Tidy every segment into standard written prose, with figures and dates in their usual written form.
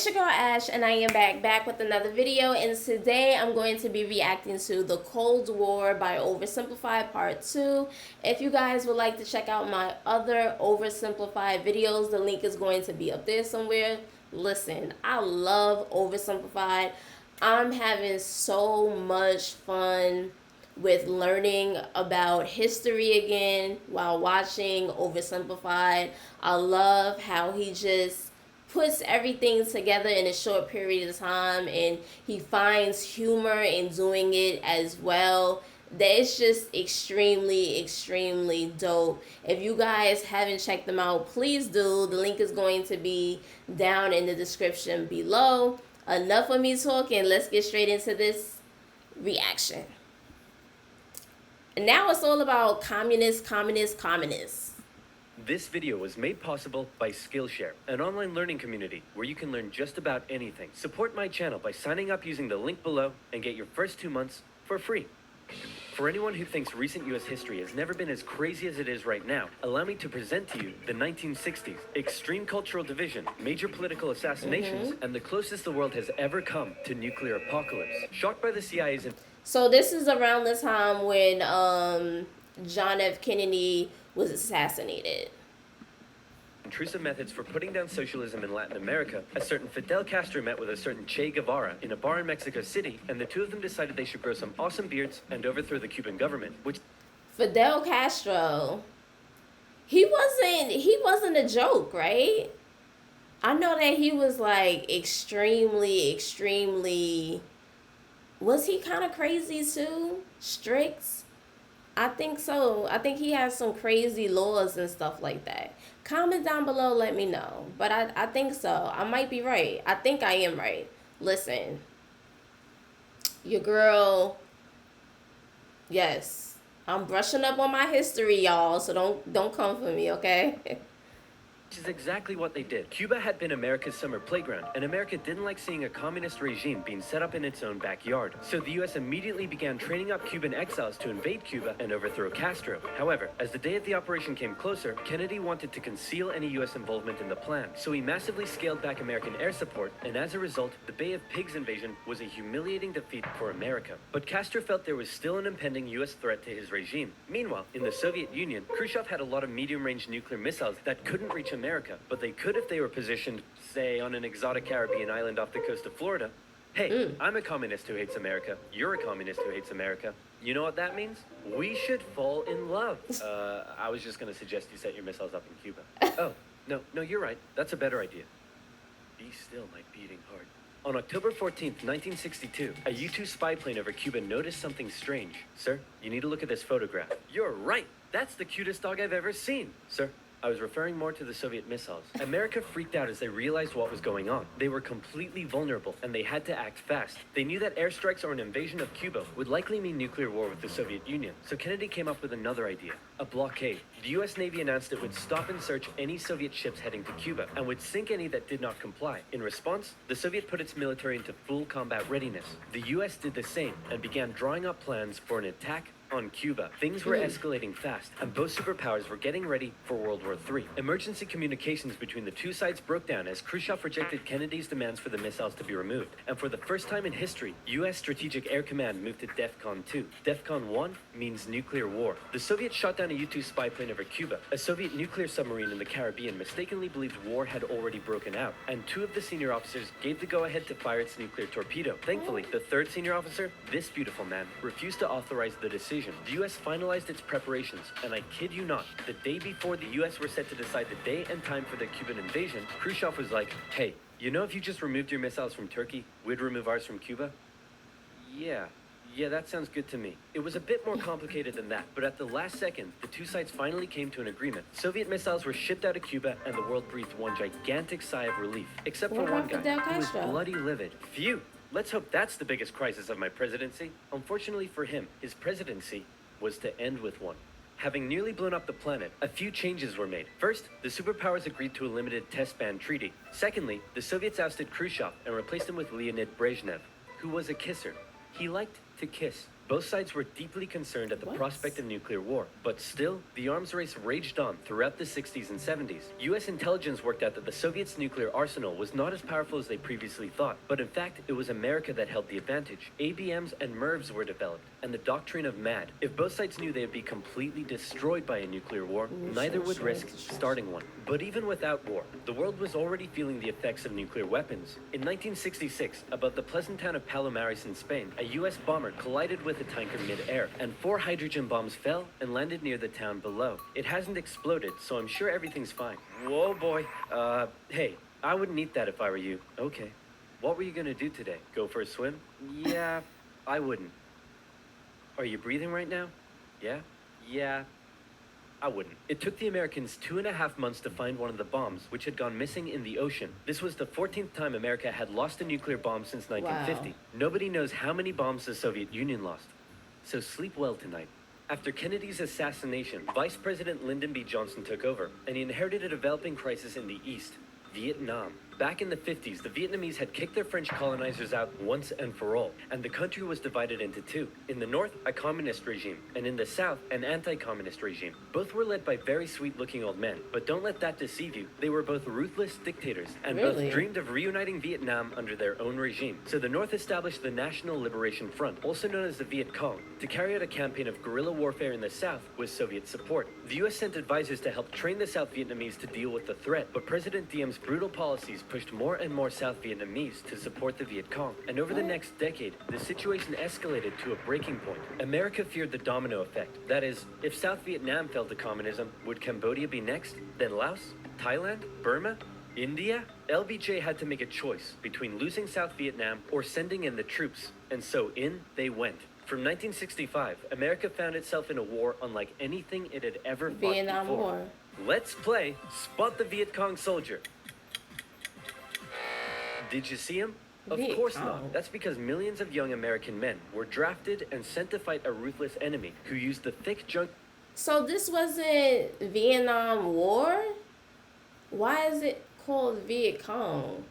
it's your girl Ash, and I am back with another video, and today I'm going to be reacting to The Cold War by OverSimplified Part 2. If you guys would like to check out my other OverSimplified videos, the link is going to be up there somewhere. Listen, I love OverSimplified. I'm having so much fun with learning about history again while watching OverSimplified. I love how he just puts everything together in a short period of time, and he finds humor in doing it as well. That it's just extremely dope. If you guys haven't checked them out, please do. The link is going to be down in the description below. Enough of me talking, let's get straight into this reaction. And now it's all about communists. This video was made possible by Skillshare, an online learning community where you can learn just about anything. Support my channel by signing up using the link below and get your first 2 months for free. For anyone who thinks recent US history has never been as crazy as it is right now, allow me to present to you the 1960s, extreme cultural division, major political assassinations, and the closest the world has ever come to nuclear apocalypse. Shocked by the CIA's... So this is around the time when John F. Kennedy was assassinated. Intrusive methods for putting down socialism in Latin America. A certain Fidel Castro met with a certain Che Guevara in a bar in Mexico City, and the two of them decided they should grow some awesome beards and overthrow the Cuban government, which... Fidel Castro, he wasn't a joke, right? I know that he was like extremely, was he kind of crazy too? Strict? I think so. I think he has some crazy laws and stuff like that. Comment down below, let me know. But I think so. I might be right. I think I am right. Listen. Your girl. Yes. I'm brushing up on my history, y'all. So don't come for me, okay? Which is exactly what they did. Cuba had been America's summer playground, and America didn't like seeing a communist regime being set up in its own backyard. So the US immediately began training up Cuban exiles to invade Cuba and overthrow Castro. However, as the day of the operation came closer, Kennedy wanted to conceal any US involvement in the plan. So he massively scaled back American air support, and as a result, the Bay of Pigs invasion was a humiliating defeat for America. But Castro felt there was still an impending US threat to his regime. Meanwhile, in the Soviet Union, Khrushchev had a lot of medium-range nuclear missiles that couldn't reach America, but they could if they were positioned, say, on an exotic Caribbean island off the coast of Florida. Hey, I'm a communist who hates America. You're a communist who hates America. You know what that means? We should fall in love. I was just going to suggest you set your missiles up in Cuba. Oh, no, you're right. That's a better idea. Be still, my beating heart. On October 14th, 1962, a U-2 spy plane over Cuba noticed something strange. Sir, you need to look at this photograph. You're right. That's the cutest dog I've ever seen. Sir, I was referring more to the Soviet missiles. America freaked out as they realized what was going on. They were completely vulnerable, and they had to act fast. They knew that airstrikes or an invasion of Cuba would likely mean nuclear war with the Soviet Union. So Kennedy came up with another idea, a blockade. The US Navy announced it would stop and search any Soviet ships heading to Cuba, and would sink any that did not comply. In response, the Soviet put its military into full combat readiness. The US did the same, and began drawing up plans for an attack on Cuba. Things were escalating fast, and both superpowers were getting ready for World War III. Emergency communications between the two sides broke down as Khrushchev rejected Kennedy's demands for the missiles to be removed. And for the first time in history, US Strategic Air Command moved to DEFCON 2. DEFCON 1 means nuclear war. The Soviets shot down a U-2 spy plane over Cuba. A Soviet nuclear submarine in the Caribbean mistakenly believed war had already broken out, and 2 of the senior officers gave the go-ahead to fire its nuclear torpedo. Thankfully, the 3rd senior officer, this beautiful man, refused to authorize the decision. The U.S. finalized its preparations, and I kid you not, the day before the U.S. were set to decide the day and time for the Cuban invasion, Khrushchev was like, hey, you know if you just removed your missiles from Turkey, we'd remove ours from Cuba? Yeah, that sounds good to me. It was a bit more complicated than that, but at the last second, the two sides finally came to an agreement. Soviet missiles were shipped out of Cuba, and the world breathed one gigantic sigh of relief. Except for one guy, who was bloody livid. Phew! Let's hope that's the biggest crisis of my presidency. Unfortunately for him, his presidency was to end with one. Having nearly blown up the planet, a few changes were made. First, the superpowers agreed to a limited test ban treaty. Secondly, the Soviets ousted Khrushchev and replaced him with Leonid Brezhnev, who was a kisser. He liked to kiss. Both sides were deeply concerned at the What? prospect of nuclear war, but still, the arms race raged on throughout the 60s and 70s. US intelligence worked out that the Soviets' nuclear arsenal was not as powerful as they previously thought, but in fact, it was America that held the advantage. ABMs and MIRVs were developed, and the doctrine of MAD. If both sides knew they would be completely destroyed by a nuclear war, neither would risk starting one. But even without war, the world was already feeling the effects of nuclear weapons. In 1966, above the pleasant town of Palomares in Spain, a US bomber collided with a tanker mid-air, and 4 hydrogen bombs fell and landed near the town below. It hasn't exploded, so I'm sure everything's fine. Whoa, boy. Hey, I wouldn't eat that if I were you. Okay. What were you gonna do today? Go for a swim? Yeah, I wouldn't. Are you breathing right now? Yeah? Yeah, I wouldn't. It took the Americans 2.5 months to find one of the bombs, which had gone missing in the ocean. This was the 14th time America had lost a nuclear bomb since 1950. Wow. Nobody knows how many bombs the Soviet Union lost. So sleep well tonight. After Kennedy's assassination, Vice President Lyndon B. Johnson took over, and he inherited a developing crisis in the East, Vietnam. Back in the 50s, the Vietnamese had kicked their French colonizers out once and for all, and the country was divided into two. In the north, a communist regime, and in the south, an anti-communist regime. Both were led by very sweet-looking old men, but don't let that deceive you. They were both ruthless dictators, and Really? both dreamed of reuniting Vietnam under their own regime. So the north established the National Liberation Front, also known as the Viet Cong, to carry out a campaign of guerrilla warfare in the south with Soviet support. The US sent advisors to help train the South Vietnamese to deal with the threat, but President Diem's brutal policies pushed more and more South Vietnamese to support the Viet Cong. And over the next decade, the situation escalated to a breaking point. America feared the domino effect. That is, if South Vietnam fell to communism, would Cambodia be next? Then Laos? Thailand? Burma? India? LBJ had to make a choice between losing South Vietnam or sending in the troops. And so in they went. From 1965, America found itself in a war unlike anything it had ever fought Vietnam before. War. Let's play Spot the Viet Cong Soldier. Did you see him? Of Viet course Cong. not. That's because millions of young American men were drafted and sent to fight a ruthless enemy who used the thick junk. So this wasn't Vietnam War? Why is it called Viet Cong?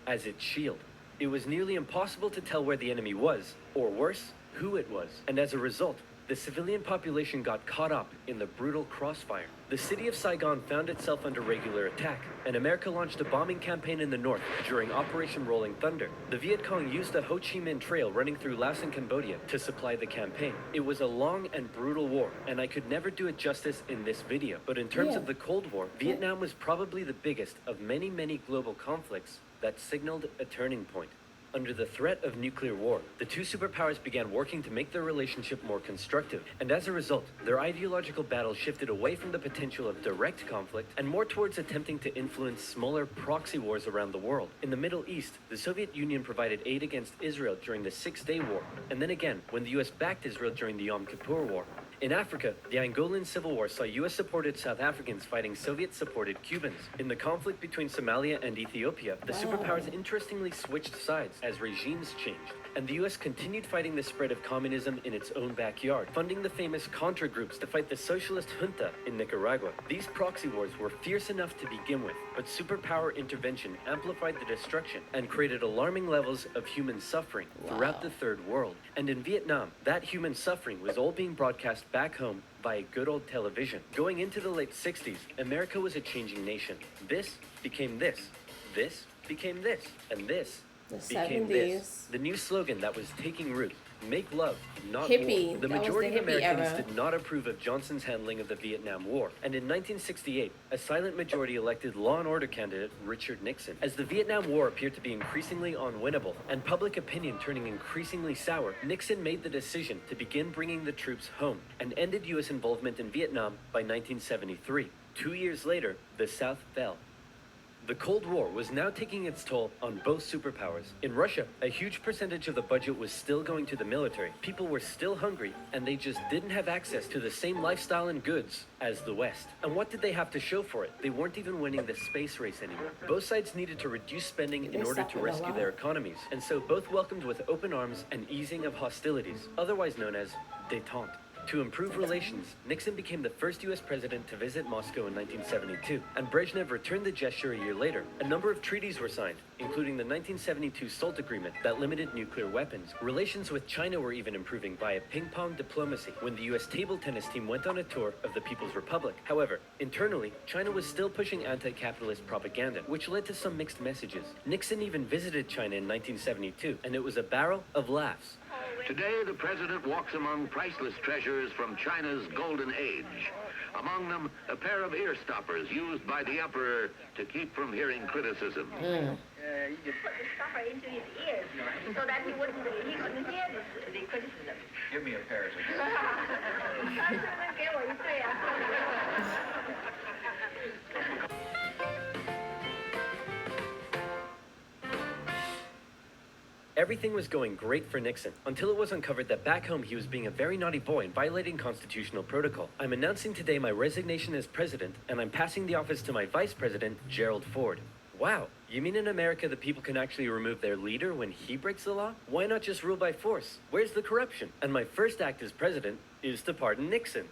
As its shield. It was nearly impossible to tell where the enemy was, or worse, who it was. And as a result, the civilian population got caught up in the brutal crossfire. The city of Saigon found itself under regular attack, and America launched a bombing campaign in the north during Operation Rolling Thunder. The Viet Cong used the Ho Chi Minh Trail running through Laos and Cambodia to supply the campaign. It was a long and brutal war, and I could never do it justice in this video. But in terms of the Cold War, Vietnam was probably the biggest of many, many global conflicts that signaled a turning point. Under the threat of nuclear war, the two superpowers began working to make their relationship more constructive, and as a result, their ideological battle shifted away from the potential of direct conflict and more towards attempting to influence smaller proxy wars around the world. In the Middle East, the Soviet Union provided aid against Israel during the Six-Day War, and then again when the US backed Israel during the Yom Kippur War. In Africa, the Angolan Civil War saw US-supported South Africans fighting Soviet-supported Cubans. In the conflict between Somalia and Ethiopia, the superpowers interestingly switched sides as regimes changed. And the US continued fighting the spread of communism in its own backyard, funding the famous Contra groups to fight the socialist junta in Nicaragua. These proxy wars were fierce enough to begin with, but superpower intervention amplified the destruction and created alarming levels of human suffering throughout the Third World. And in Vietnam, that human suffering was all being broadcast back home by good old television. Going into the late 60s, America was a changing nation. This became this. This became this. And this became 70s. this. The new slogan that was taking root: make love, not Hippie. war. The That was majority the of hippie Americans era. did not approve of Johnson's handling of the Vietnam War. And in 1968, a silent majority elected law and order candidate Richard Nixon. As the Vietnam War appeared to be increasingly unwinnable and public opinion turning increasingly sour, Nixon made the decision to begin bringing the troops home and ended U.S. involvement in Vietnam by 1973. 2 years later, the South fell. The Cold War was now taking its toll on both superpowers. In Russia, a huge percentage of the budget was still going to the military. People were still hungry, and they just didn't have access to the same lifestyle and goods as the West. And what did they have to show for it? They weren't even winning the space race anymore. Both sides needed to reduce spending in order to rescue their economies, and so both welcomed with open arms an easing of hostilities, otherwise known as détente. To improve relations, Nixon became the first US president to visit Moscow in 1972, and Brezhnev returned the gesture a year later. A number of treaties were signed, including the 1972 SALT Agreement that limited nuclear weapons. Relations with China were even improving via ping-pong diplomacy when the US table tennis team went on a tour of the People's Republic. However, internally, China was still pushing anti-capitalist propaganda, which led to some mixed messages. Nixon even visited China in 1972, and it was a barrel of laughs. Today, the president walks among priceless treasures from China's golden age. Among them, a pair of ear stoppers used by the emperor to keep from hearing criticism. You just put the stopper into his ears so that he couldn't hear the criticism. Give me a pair of those. 他是不是给我一对啊？ Everything was going great for Nixon, until it was uncovered that back home he was being a very naughty boy and violating constitutional protocol. I'm announcing today my resignation as president, and I'm passing the office to my vice president, Gerald Ford. Wow, you mean in America the people can actually remove their leader when he breaks the law? Why not just rule by force? Where's the corruption? And my first act as president is to pardon Nixon.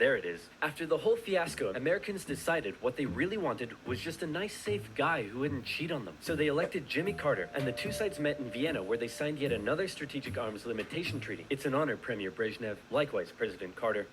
There it is. After the whole fiasco, Americans decided what they really wanted was just a nice, safe guy who wouldn't cheat on them. So they elected Jimmy Carter, and the two sides met in Vienna, where they signed yet another strategic arms limitation treaty. It's an honor, Premier Brezhnev. Likewise, President Carter.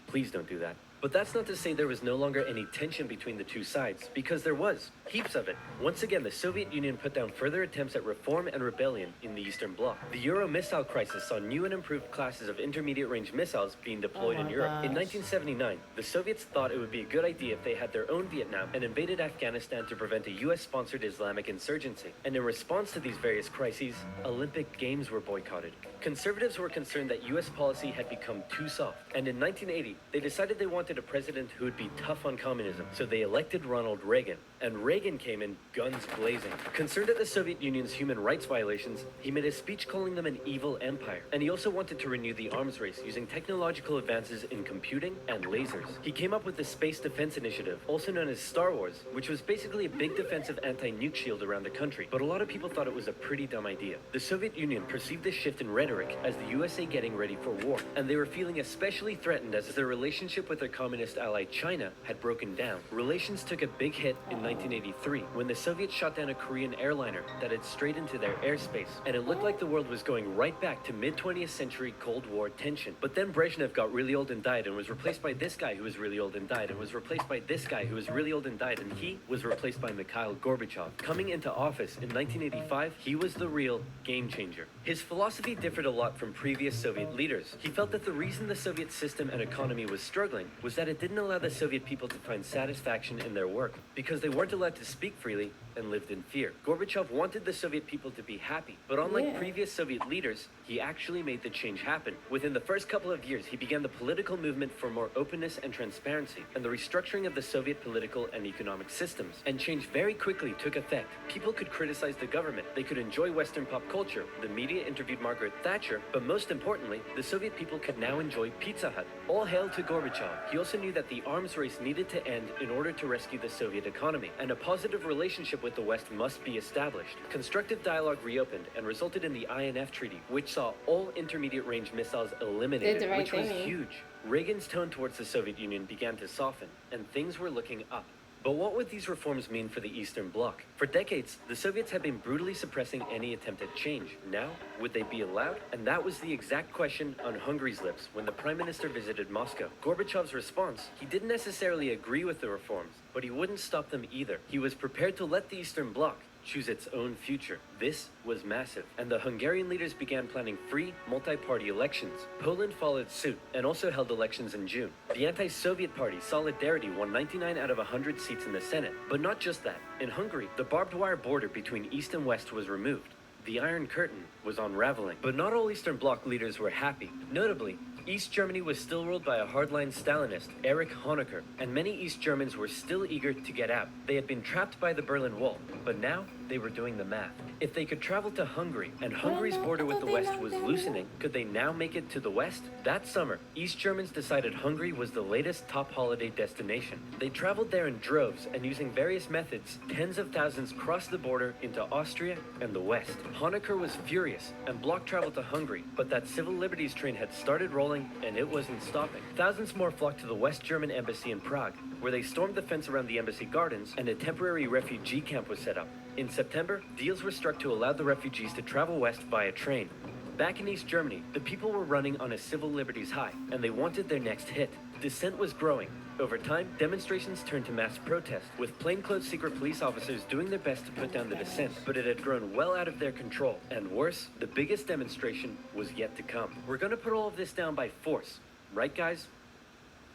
Please don't do that. But that's not to say there was no longer any tension between the two sides, because there was. Heaps of it. Once again, the Soviet Union put down further attempts at reform and rebellion in the Eastern Bloc. The Euro missile crisis saw new and improved classes of intermediate-range missiles being deployed in Europe. In 1979, the Soviets thought it would be a good idea if they had their own Vietnam and invaded Afghanistan to prevent a US-sponsored Islamic insurgency. And in response to these various crises, Olympic Games were boycotted. Conservatives were concerned that US policy had become too soft, and in 1980, they decided they wanted a president who would be tough on communism, so they elected Ronald Reagan. And Reagan came in guns blazing. Concerned at the Soviet Union's human rights violations, he made a speech calling them an evil empire. And he also wanted to renew the arms race using technological advances in computing and lasers. He came up with the Space Defense Initiative, also known as Star Wars, which was basically a big defensive anti-nuke shield around the country. But a lot of people thought it was a pretty dumb idea. The Soviet Union perceived this shift in rhetoric as the USA getting ready for war, and they were feeling especially threatened as their relationship with their communist ally China had broken down. Relations took a big hit in 1983 when the Soviets shot down a Korean airliner that had strayed into their airspace, and it looked like the world was going right back to mid-20th century Cold War tension. But then Brezhnev got really old and died, and was replaced by this guy who was really old and died, and was replaced by this guy who was really old and died, and he was replaced by Mikhail Gorbachev. Coming into office in 1985, he was the real game changer. His philosophy differed a lot from previous Soviet leaders. He felt that the reason the Soviet system and economy was struggling was that it didn't allow the Soviet people to find satisfaction in their work, because they weren't allowed to speak freely and lived in fear. Gorbachev wanted the Soviet people to be happy, but unlike previous Soviet leaders, he actually made the change happen. Within the first couple of years, he began the political movement for more openness and transparency, and the restructuring of the Soviet political and economic systems. And change very quickly took effect. People could criticize the government, they could enjoy Western pop culture, the media interviewed Margaret Thatcher, but most importantly, the Soviet people could now enjoy Pizza Hut. All hail to Gorbachev. He also knew that the arms race needed to end in order to rescue the Soviet economy, and a positive relationship with the West must be established. Constructive dialogue reopened and resulted in the INF Treaty, which saw all intermediate-range missiles eliminated, which was huge. Reagan's tone towards the Soviet Union began to soften, and things were looking up. But what would these reforms mean for the Eastern Bloc? For decades, the Soviets had been brutally suppressing any attempt at change. Now, would they be allowed? And that was the exact question on Hungary's lips when the Prime Minister visited Moscow. Gorbachev's response: he didn't necessarily agree with the reforms, but he wouldn't stop them either. He was prepared to let the Eastern Bloc choose its own future. This was massive, and the Hungarian leaders began planning free, multi-party elections. Poland followed suit and also held elections in June. The anti-Soviet party Solidarity won 99 out of 100 seats in the Senate. But not just that. In Hungary, the barbed wire border between East and West was removed. The Iron Curtain was unraveling. But not all Eastern Bloc leaders were happy. Notably, East Germany was still ruled by a hardline Stalinist, Erich Honecker, and many East Germans were still eager to get out. They had been trapped by the Berlin Wall, but now they were doing the math. If they could travel to Hungary, and Hungary's border with the West was loosening, could they now make it to the West? That summer, East Germans decided Hungary was the latest top holiday destination. They traveled there in droves, and using various methods, tens of thousands crossed the border into Austria and the West. Honecker was furious, and blocked travel to Hungary, but that civil liberties train had started rolling falling, and it wasn't stopping. Thousands more flocked to the West German embassy in Prague, where they stormed the fence around the embassy gardens, and a temporary refugee camp was set up. In September, deals were struck to allow the refugees to travel west via train. Back in East Germany, the people were running on a civil liberties high, and they wanted their next hit. Dissent was growing. Over time, demonstrations turned to mass protest, with plainclothes secret police officers doing their best to put down the dissent, but it had grown well out of their control. And worse, the biggest demonstration was yet to come. We're gonna put all of this down by force. Right, guys?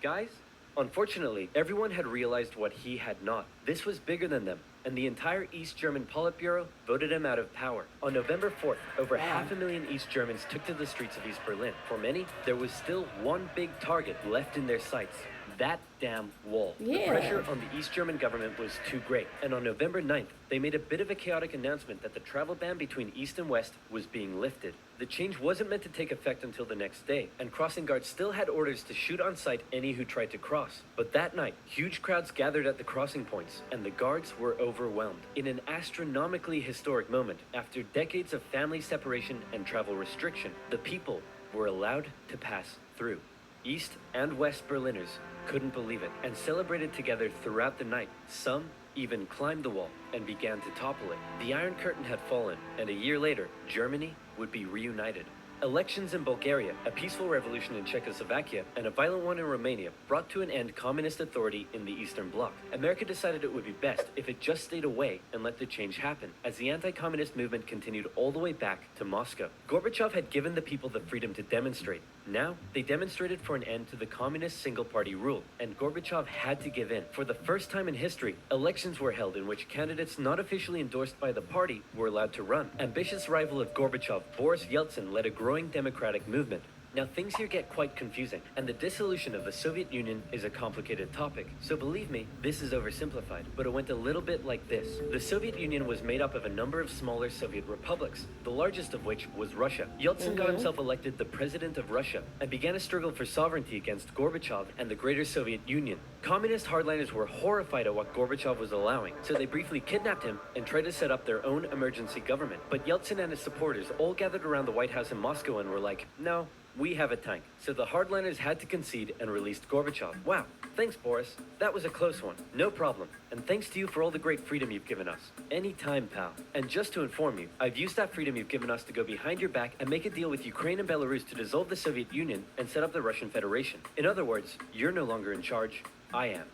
Guys? Unfortunately, everyone had realized what he had not. This was bigger than them, and the entire East German Politburo voted him out of power. On November 4th, over 500,000 East Germans took to the streets of East Berlin. For many, there was still one big target left in their sights. That damn wall. The pressure on the East German government was too great, and on November 9th, they made a bit of a chaotic announcement that the travel ban between East and West was being lifted. The change wasn't meant to take effect until the next day, and crossing guards still had orders to shoot on sight any who tried to cross. But that night, huge crowds gathered at the crossing points, and the guards were overwhelmed. In an astronomically historic moment, after decades of family separation and travel restriction, the people were allowed to pass through. East and West Berliners couldn't believe it and celebrated together throughout the night. Some even climbed the wall and began to topple it. The Iron Curtain had fallen, and a year later, Germany would be reunited. Elections in Bulgaria, a peaceful revolution in Czechoslovakia, and a violent one in Romania brought to an end communist authority in the Eastern Bloc. America decided it would be best if it just stayed away and let the change happen, as the anti-communist movement continued all the way back to Moscow. Gorbachev had given the people the freedom to demonstrate. Now, they demonstrated for an end to the communist single-party rule, and Gorbachev had to give in. For the first time in history, elections were held in which candidates not officially endorsed by the party were allowed to run. Ambitious rival of Gorbachev, Boris Yeltsin, led a growing democratic movement. Now things here get quite confusing, and the dissolution of the Soviet Union is a complicated topic. So believe me, this is oversimplified, but it went a little bit like this. The Soviet Union was made up of a number of smaller Soviet republics, the largest of which was Russia. Yeltsin got himself elected the president of Russia and began a struggle for sovereignty against Gorbachev and the greater Soviet Union. Communist hardliners were horrified at what Gorbachev was allowing, so they briefly kidnapped him and tried to set up their own emergency government. But Yeltsin and his supporters all gathered around the White House in Moscow and were like, no, we have a tank. So the hardliners had to concede and released Gorbachev. Wow, thanks Boris. That was a close one. No problem. And thanks to you for all the great freedom you've given us. Anytime, pal. And just to inform you, I've used that freedom you've given us to go behind your back and make a deal with Ukraine and Belarus to dissolve the Soviet Union and set up the Russian Federation. In other words, you're no longer in charge. I am.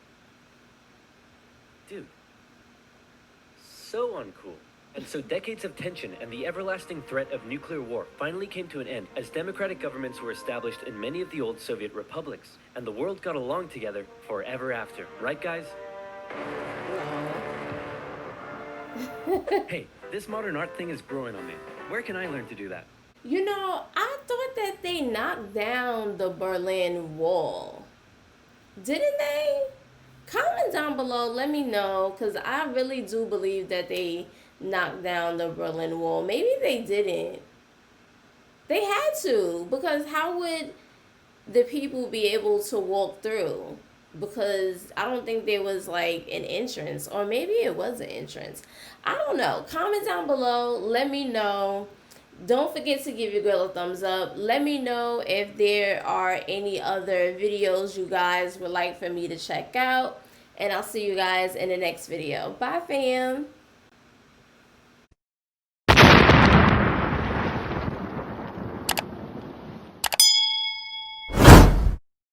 Dude. So uncool. And so decades of tension and the everlasting threat of nuclear war finally came to an end as democratic governments were established in many of the old Soviet republics, and the world got along together forever after. Right, guys? Hey, this modern art thing is growing on me. Where can I learn to do that? You know, I thought that they knocked down the Berlin Wall. Didn't they? Comment down below, let me know, because I really do believe that they knocked down the Berlin Wall. Maybe they didn't. They had to, because how would the people be able to walk through? Because I don't think there was like an entrance, or maybe it was an entrance. I don't know. Comment down below, let me know. Don't forget to give your girl a thumbs up. Let me know if there are any other videos you guys would like for me to check out, and I'll see you guys in the next video. Bye, fam.